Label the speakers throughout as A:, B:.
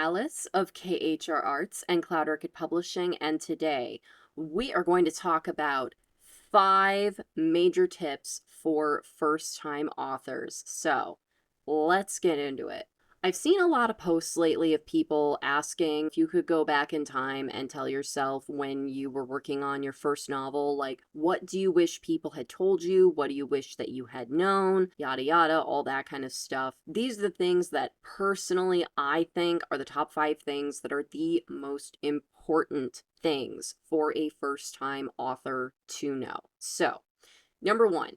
A: Alice of KHR Arts and Cloud Orchid Publishing, and today we are going to talk about 5 major tips for first-time authors. So let's get into it. I've seen a lot of posts lately of people asking if you could go back in time and tell yourself when you were working on your first novel, like, what do you wish people had told you? What do you wish that you had known? Yada yada, all that kind of stuff. These are the things that personally I think are the top 5 things that are the most important things for a first-time author to know. So, number 1,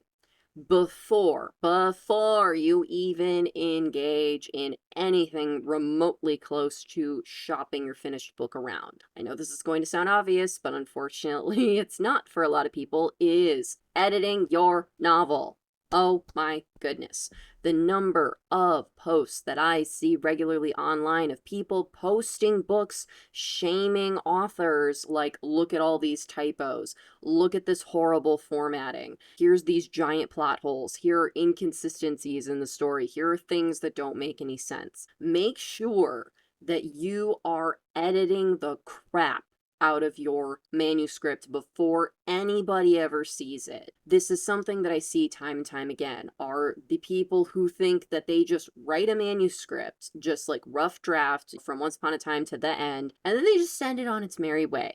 A: before you even engage in anything remotely close to shopping your finished book around. I know this is going to sound obvious, but unfortunately it's not for a lot of people, is editing your novel. Oh my goodness. The number of posts that I see regularly online of people posting books, shaming authors, like, look at all these typos, look at this horrible formatting, here's these giant plot holes, here are inconsistencies in the story, here are things that don't make any sense. Make sure that you are editing the crap out of your manuscript before anybody ever sees it. This is something that I see time and time again, are the people who think that they just write a manuscript, just like rough draft from Once Upon a Time to the end, and then they just send it on its merry way.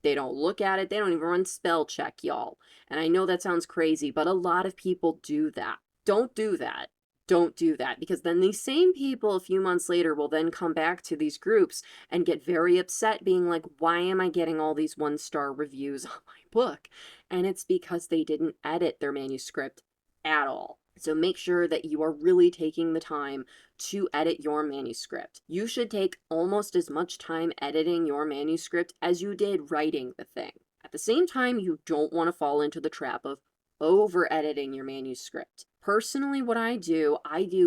A: They don't look at it, they don't even run spell check, y'all. And I know that sounds crazy, but a lot of people do that. Don't do that. Don't do that, because then these same people a few months later will then come back to these groups and get very upset, being like, why am I getting all these 1-star reviews on my book? And it's because they didn't edit their manuscript at all. So make sure that you are really taking the time to edit your manuscript. You should take almost as much time editing your manuscript as you did writing the thing. At the same time, you don't want to fall into the trap of over-editing your manuscript. Personally, what I do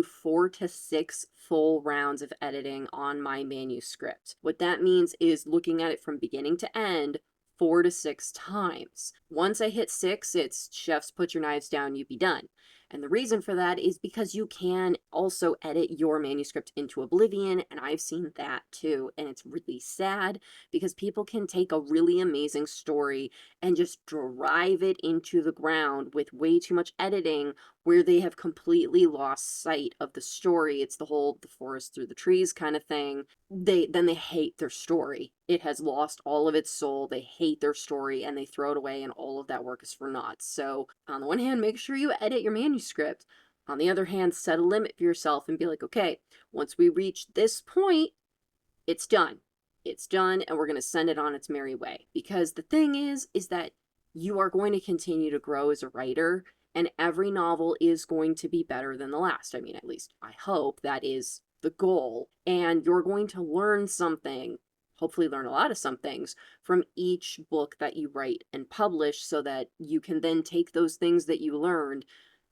A: 4 to 6 full rounds of editing on my manuscript. What that means is looking at it from beginning to end 4 to 6 times. Once I hit 6, it's chefs, put your knives down, you be done. And the reason for that is because you can also edit your manuscript into oblivion, and I've seen that too, and it's really sad because people can take a really amazing story and just drive it into the ground with way too much editing, where they have completely lost sight of the story. It's the whole the forest through the trees kind of thing. They hate their story. It has lost all of its soul. They hate their story and they throw it away, and all of that work is for naught. So on the one hand, make sure you edit your manuscript. On the other hand, set a limit for yourself and be like, okay, once we reach this point, it's done. It's done, and we're going to send it on its merry way. Because the thing is that you are going to continue to grow as a writer, and every novel is going to be better than the last. I mean, at least I hope that is the goal. And you're going to learn something, hopefully learn a lot of some things, from each book that you write and publish, so that you can then take those things that you learned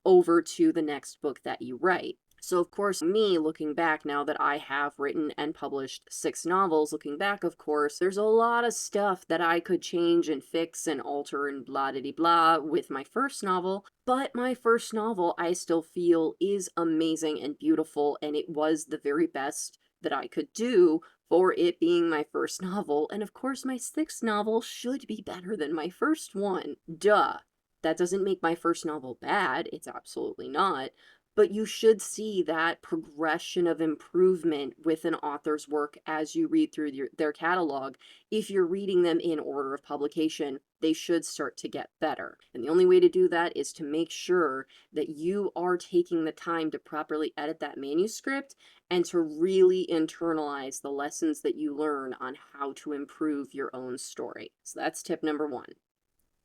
A: over to the next book that you write. So of course, me looking back, now that I have written and published 6 novels, looking back, of course, there's a lot of stuff that I could change and fix and alter and blah-de-de-blah with my first novel, but my first novel I still feel is amazing and beautiful, and it was the very best that I could do for it being my first novel, and of course my 6th novel should be better than my first one. Duh. That doesn't make my first novel bad, it's absolutely not, but you should see that progression of improvement with an author's work as you read through their catalog. If you're reading them in order of publication, they should start to get better. And the only way to do that is to make sure that you are taking the time to properly edit that manuscript and to really internalize the lessons that you learn on how to improve your own story. So that's tip number 1.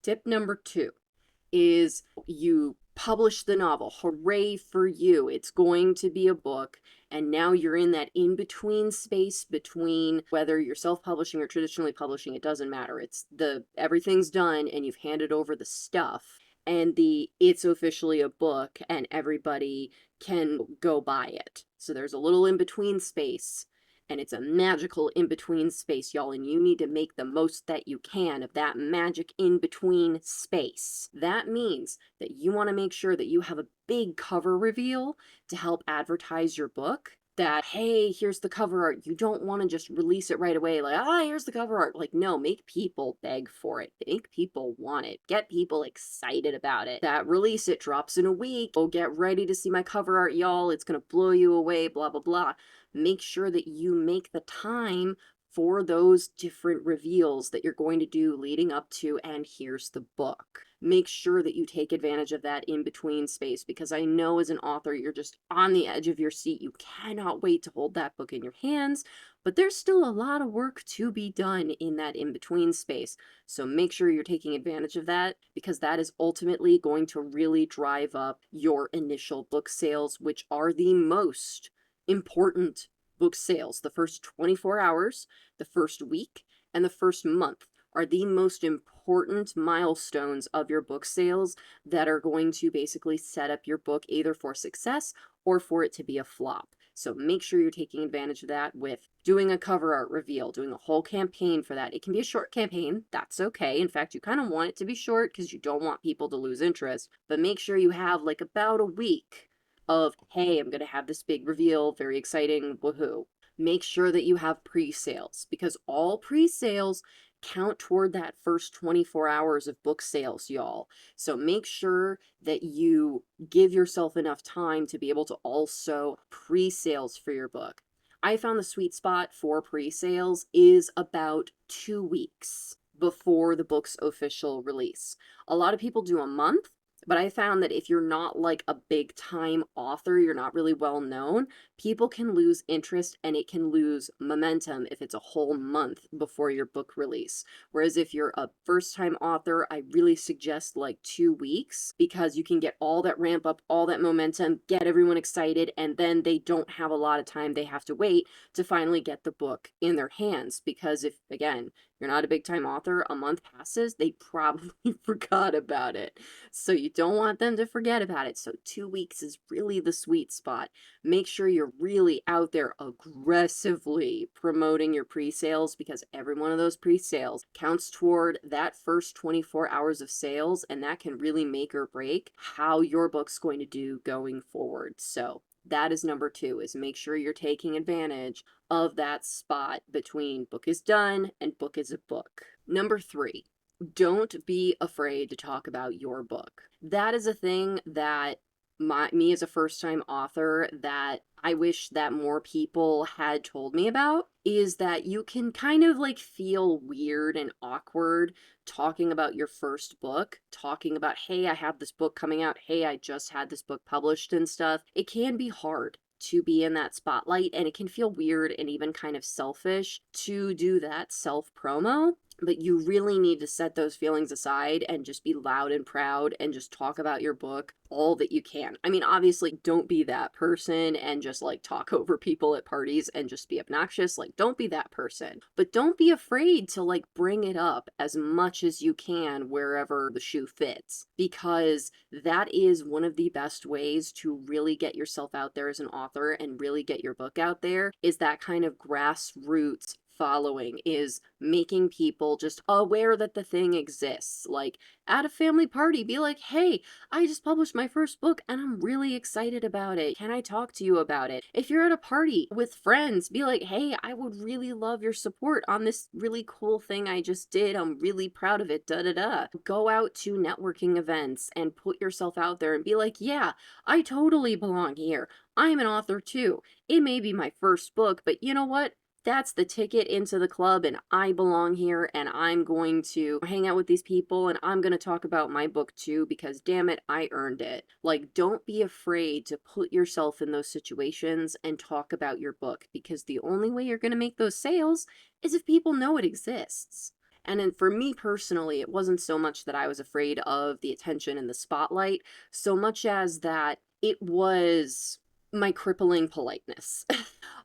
A: Tip number 2 is you publish the novel. Hooray for you. It's going to be a book, and now you're in that in-between space between whether you're self-publishing or traditionally publishing. It doesn't matter. It's everything's done and you've handed over the stuff, and it's officially a book and everybody can go buy it. So there's a little in-between space, and it's a magical in-between space, y'all, and you need to make the most that you can of that magic in-between space. That means that you want to make sure that you have a big cover reveal to help advertise your book. that, hey, here's the cover art. You don't want to just release it right away, like, here's the cover art. Like, no, make people beg for it. Make people want it. Get people excited about it. That release it drops in a week. Oh, get ready to see my cover art, y'all. It's going to blow you away, blah, blah, blah. Make sure that you make the time for those different reveals that you're going to do leading up to, and here's the book. Make sure that you take advantage of that in between space, because I know as an author, you're just on the edge of your seat. You cannot wait to hold that book in your hands, but there's still a lot of work to be done in that in between space. So make sure you're taking advantage of that, because that is ultimately going to really drive up your initial book sales, which are the most important book sales. The first 24 hours, the first week, and the first month are the most important milestones of your book sales that are going to basically set up your book either for success or for it to be a flop. So make sure you're taking advantage of that with doing a cover art reveal, doing a whole campaign for that. It can be a short campaign. That's okay. In fact, you kind of want it to be short because you don't want people to lose interest. But make sure you have like about a week of, hey, I'm going to have this big reveal, very exciting, woohoo. Make sure that you have pre-sales, because all pre-sales count toward that first 24 hours of book sales, y'all. So make sure that you give yourself enough time to be able to also pre-sales for your book. I found the sweet spot for pre-sales is about 2 weeks before the book's official release. A lot of people do a month, but I found that if you're not like a big time author, you're not really well known, people can lose interest and it can lose momentum if it's a whole month before your book release. Whereas if you're a first time author, I really suggest like 2 weeks, because you can get all that ramp up, all that momentum, get everyone excited, and then they don't have a lot of time they have to wait to finally get the book in their hands. Because if, again, you're not a big time author, a month passes, they probably forgot about it. So you don't want them to forget about it. So 2 weeks is really the sweet spot. Make sure you're really out there aggressively promoting your pre-sales, because every one of those pre-sales counts toward that first 24 hours of sales, and that can really make or break how your book's going to do going forward. So that is number 2, is make sure you're taking advantage of that spot between book is done and book is a book. Number 3, don't be afraid to talk about your book. That is a thing that me as a first-time author that I wish that more people had told me about, is that you can kind of like feel weird and awkward talking about your first book, talking about, hey, I have this book coming out, hey, I just had this book published and stuff. It can be hard to be in that spotlight, and it can feel weird and even kind of selfish to do that self-promo. But you really need to set those feelings aside and just be loud and proud and just talk about your book all that you can. I mean, obviously, don't be that person and just like talk over people at parties and just be obnoxious. Like, don't be that person. But don't be afraid to like bring it up as much as you can wherever the shoe fits, because that is one of the best ways to really get yourself out there as an author and really get your book out there, is that kind of grassroots following, is making people just aware that the thing exists. Like at a family party, be like, hey, I just published my first book and I'm really excited about it. Can I talk to you about it? If you're at a party with friends, be like, hey, I would really love your support on this really cool thing I just did. I'm really proud of it, da da da. Go out to networking events and put yourself out there and be like, yeah, I totally belong here. I'm an author too. It may be my first book, but you know what? That's the ticket into the club, and I belong here, and I'm going to hang out with these people, and I'm going to talk about my book too, because damn it, I earned it. Like, don't be afraid to put yourself in those situations and talk about your book, because the only way you're going to make those sales is if people know it exists. And then for me personally, it wasn't so much that I was afraid of the attention and the spotlight, so much as that it was my crippling politeness.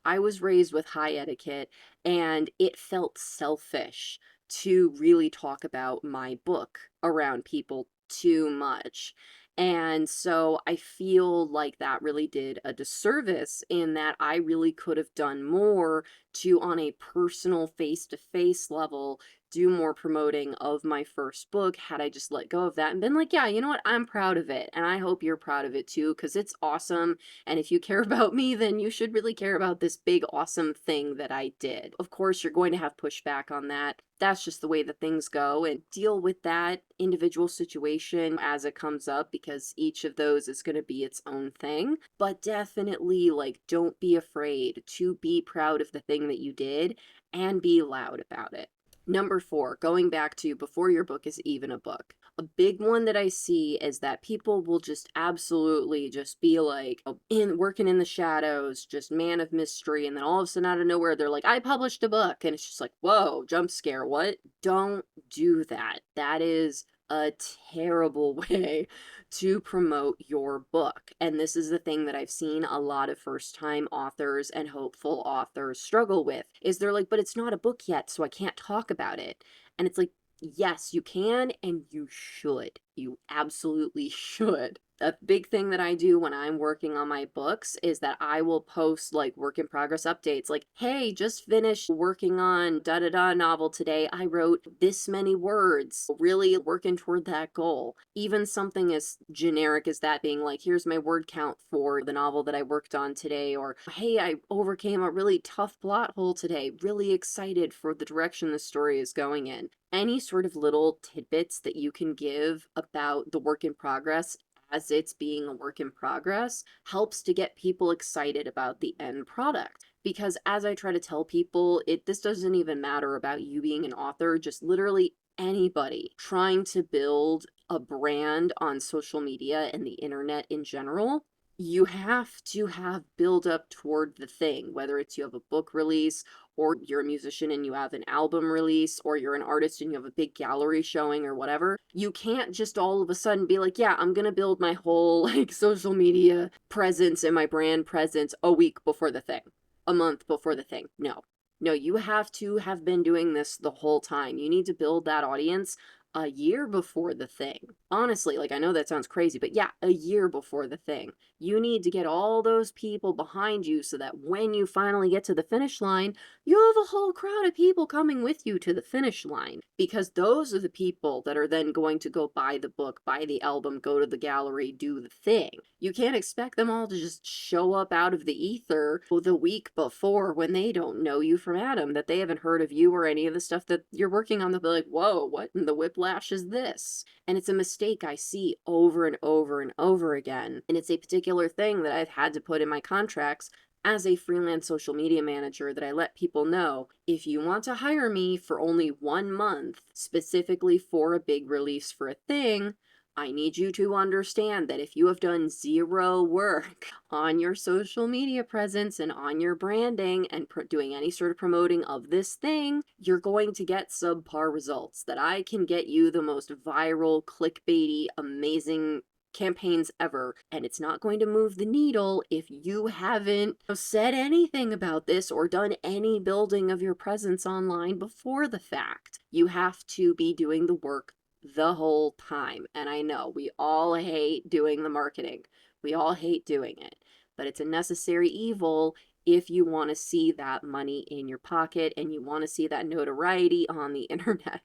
A: I was raised with high etiquette, and it felt selfish to really talk about my book around people too much. And so I feel like that really did a disservice, in that I really could have done more to, on a personal face-to-face level, do more promoting of my first book had I just let go of that and been like, yeah, you know what? I'm proud of it. And I hope you're proud of it too, because it's awesome. And if you care about me, then you should really care about this big, awesome thing that I did. Of course, you're going to have pushback on that. That's just the way that things go, and deal with that individual situation as it comes up, because each of those is going to be its own thing. But definitely, like, don't be afraid to be proud of the thing that you did and be loud about it. Number 4, going back to before your book is even a book. A big one that I see is that people will just absolutely just be like in working in the shadows, just man of mystery, and then all of a sudden out of nowhere they're like, I published a book, and it's just like, whoa, jump scare, what? Don't do that. That is a terrible way to promote your book. And this is the thing that I've seen a lot of first-time authors and hopeful authors struggle with, is they're like, but it's not a book yet, so I can't talk about it. And it's like, yes, you can, and you should. You absolutely should. A big thing that I do when I'm working on my books is that I will post like work in progress updates, like, hey, just finished working on da da da novel today. I wrote this many words, really working toward that goal. Even something as generic as that being like, here's my word count for the novel that I worked on today, or hey, I overcame a really tough plot hole today. Really excited for the direction the story is going in. Any sort of little tidbits that you can give about the work in progress as it's being a work in progress helps to get people excited about the end product. Because as I try to tell people, this doesn't even matter about you being an author, just literally anybody trying to build a brand on social media and the internet in general. You have to have build up toward the thing, whether it's you have a book release, or you're a musician and you have an album release, or you're an artist and you have a big gallery showing or whatever. You can't just all of a sudden be like, yeah, I'm gonna build my whole like social media presence and my brand presence a week before the thing, a month before the thing. No, you have to have been doing this the whole time. You need to build that audience a year before the thing. Honestly, like, I know that sounds crazy, but yeah, a year before the thing. You need to get all those people behind you so that when you finally get to the finish line, you have a whole crowd of people coming with you to the finish line. Because those are the people that are then going to go buy the book, buy the album, go to the gallery, do the thing. You can't expect them all to just show up out of the ether the week before when they don't know you from Adam, that they haven't heard of you or any of the stuff that you're working on. They'll be like, whoa, what in the whiplash is this? And it's a mistake I see over and over and over again. And it's a particular thing that I've had to put in my contracts as a freelance social media manager, that I let people know, if you want to hire me for only 1 month, specifically for a big release for a thing, I need you to understand that if you have done zero work on your social media presence and on your branding and doing any sort of promoting of this thing, you're going to get subpar results. That I can get you the most viral, clickbaity, amazing campaigns ever, and it's not going to move the needle if you haven't said anything about this or done any building of your presence online before the fact. You have to be doing the work the whole time. And I know we all hate doing the marketing. We all hate doing it, but it's a necessary evil if you want to see that money in your pocket and you want to see that notoriety on the internet.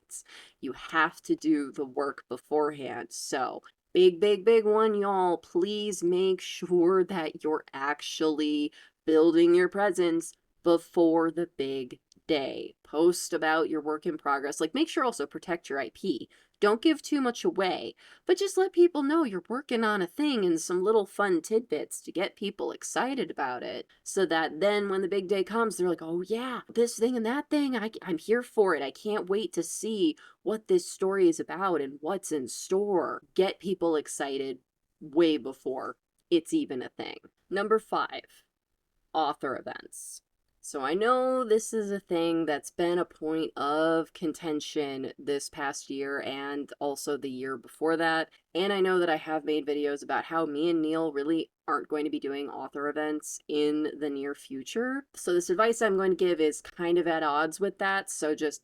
A: You have to do the work beforehand. So big one, y'all. Please make sure that you're actually building your presence before the big day. Post about your work in progress. Like, make sure also protect your IP. Don't give too much away, but just let people know you're working on a thing and some little fun tidbits to get people excited about it, so that then when the big day comes, they're like, oh yeah, this thing and that thing, I'm here for it. I can't wait to see what this story is about and what's in store. Get people excited way before it's even a thing. Number 5, author events. So I know this is a thing that's been a point of contention this past year and also the year before that. And I know that I have made videos about how me and Neil really aren't going to be doing author events in the near future. So this advice I'm going to give is kind of at odds with that. So just,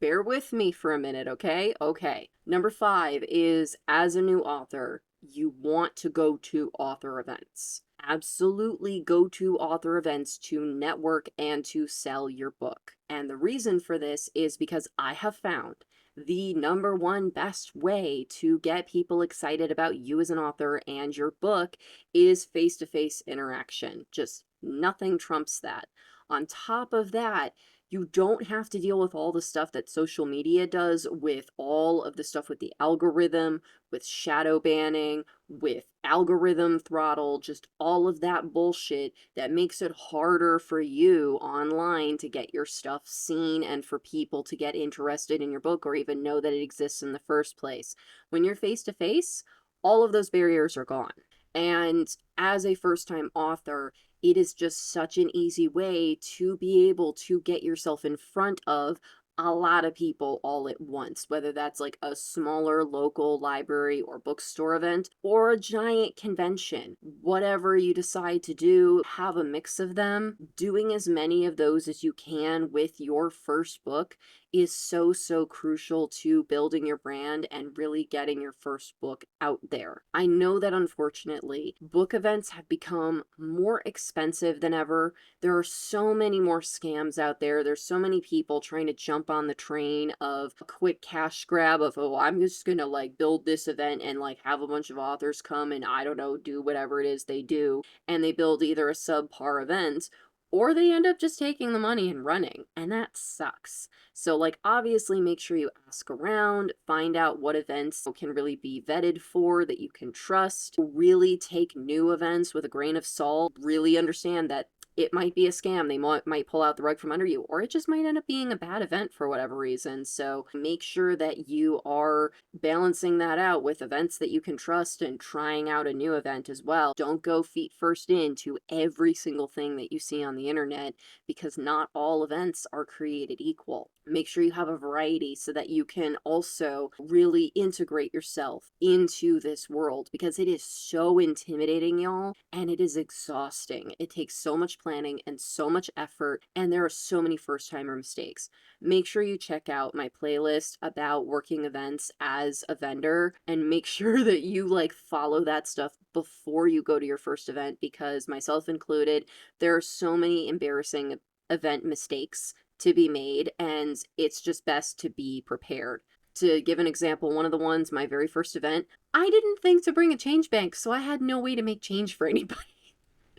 A: bear with me for a minute, okay? Okay. Number 5 is, as a new author, you want to go to author events. Absolutely go to author events to network and to sell your book. And the reason for this is because I have found the number one best way to get people excited about you as an author and your book is face-to-face interaction. Just nothing trumps that. On top of that, you don't have to deal with all the stuff that social media does with all of the stuff with the algorithm, with shadow banning, with algorithm throttle, just all of that bullshit that makes it harder for you online to get your stuff seen and for people to get interested in your book or even know that it exists in the first place. When you're face to face, all of those barriers are gone. And as a first time author, it is just such an easy way to be able to get yourself in front of a lot of people all at once, whether that's like a smaller local library or bookstore event or a giant convention. Whatever you decide to do, have a mix of them. Doing as many of those as you can with your first book is so, so crucial to building your brand and really getting your first book out there. I know that unfortunately, book events have become more expensive than ever. There are so many more scams out there. There's so many people trying to jump on the train of a quick cash grab of, oh, I'm just gonna like build this event and like have a bunch of authors come and I don't know, do whatever it is they do. And they build either a subpar event or they end up just taking the money and running. And that sucks. So, like, obviously, make sure you ask around, find out what events can really be vetted for that you can trust. Really take new events with a grain of salt. Really understand that it might be a scam. They might pull out the rug from under you, or it just might end up being a bad event for whatever reason. So make sure that you are balancing that out with events that you can trust and trying out a new event as well. Don't go feet first into every single thing that you see on the internet because not all events are created equal. Make sure you have a variety so that you can also really integrate yourself into this world because it is so intimidating, y'all, and it is exhausting. It takes so much planning and so much effort, and there are so many first-timer mistakes. Make sure you check out my playlist about working events as a vendor and make sure that you like follow that stuff before you go to your first event because myself included, there are so many embarrassing event mistakes to be made, and it's just best to be prepared. To give an example, one of the ones, my very first event, I didn't think to bring a change bank, so I had no way to make change for anybody.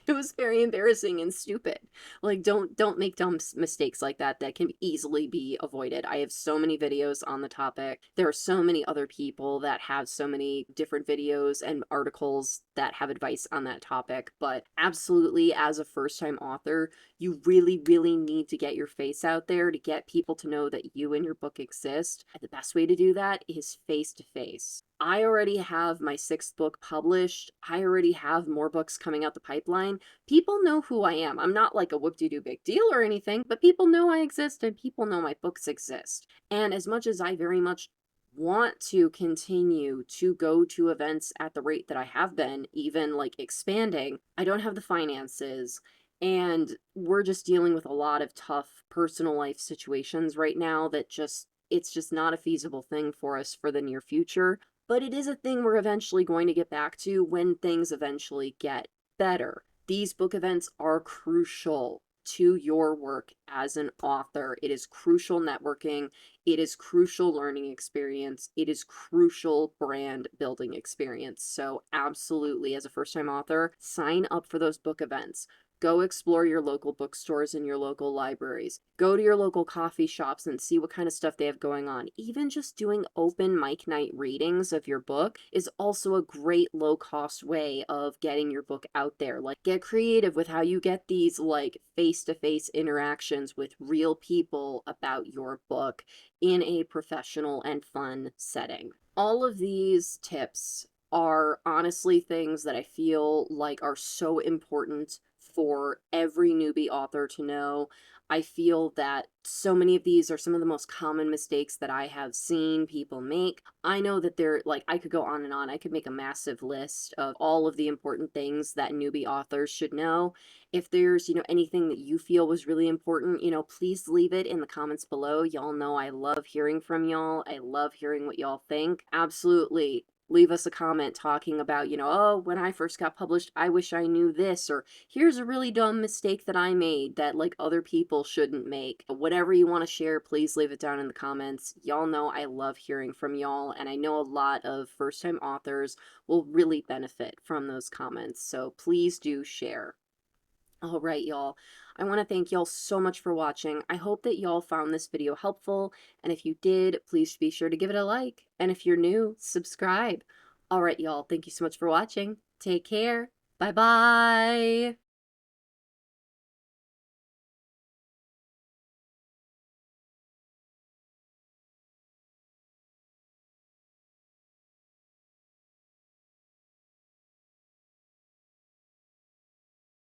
A: It was very embarrassing and stupid. Like, don't make dumb mistakes like that that can easily be avoided. I have so many videos on the topic. There are so many other people that have so many different videos and articles that have advice on that topic. But absolutely, as a first-time author, you really, really need to get your face out there to get people to know that you and your book exist. And the best way to do that is face-to-face. I already have my 6th book published. I already have more books coming out the pipeline. People know who I am. I'm not like a whoop-de-doo big deal or anything, but people know I exist and people know my books exist. And as much as I very much want to continue to go to events at the rate that I have been, even like expanding, I don't have the finances. And we're just dealing with a lot of tough personal life situations right now that it's just not a feasible thing for us for the near future. But it is a thing we're eventually going to get back to when things eventually get better. These book events are crucial to your work as an author. It is crucial networking. It is crucial learning experience. It is crucial brand building experience. So absolutely, as a first-time author, sign up for those book events. Go explore your local bookstores and your local libraries. Go to your local coffee shops and see what kind of stuff they have going on. Even just doing open mic night readings of your book is also a great low-cost way of getting your book out there. Like, get creative with how you get these like face-to-face interactions with real people about your book in a professional and fun setting. All of these tips are honestly things that I feel like are so important for every newbie author to know. I feel that so many of these are some of the most common mistakes that I have seen people make. I know that they're like, I could go on and on. I could make a massive list of all of the important things that newbie authors should know. If there's, anything that you feel was really important, please leave it in the comments below. Y'all know I love hearing from y'all. I love hearing what y'all think. Absolutely. leave us a comment talking about, oh, when I first got published, I wish I knew this, or here's a really dumb mistake that I made that like other people shouldn't make. Whatever you want to share, please leave it down in the comments. Y'all know I love hearing from y'all, and I know a lot of first-time authors will really benefit from those comments, so please do share. All right, y'all. I want to thank y'all so much for watching. I hope that y'all found this video helpful, and if you did, please be sure to give it a like. And if you're new, subscribe. All right, y'all. Thank you so much for watching. Take care. Bye-bye.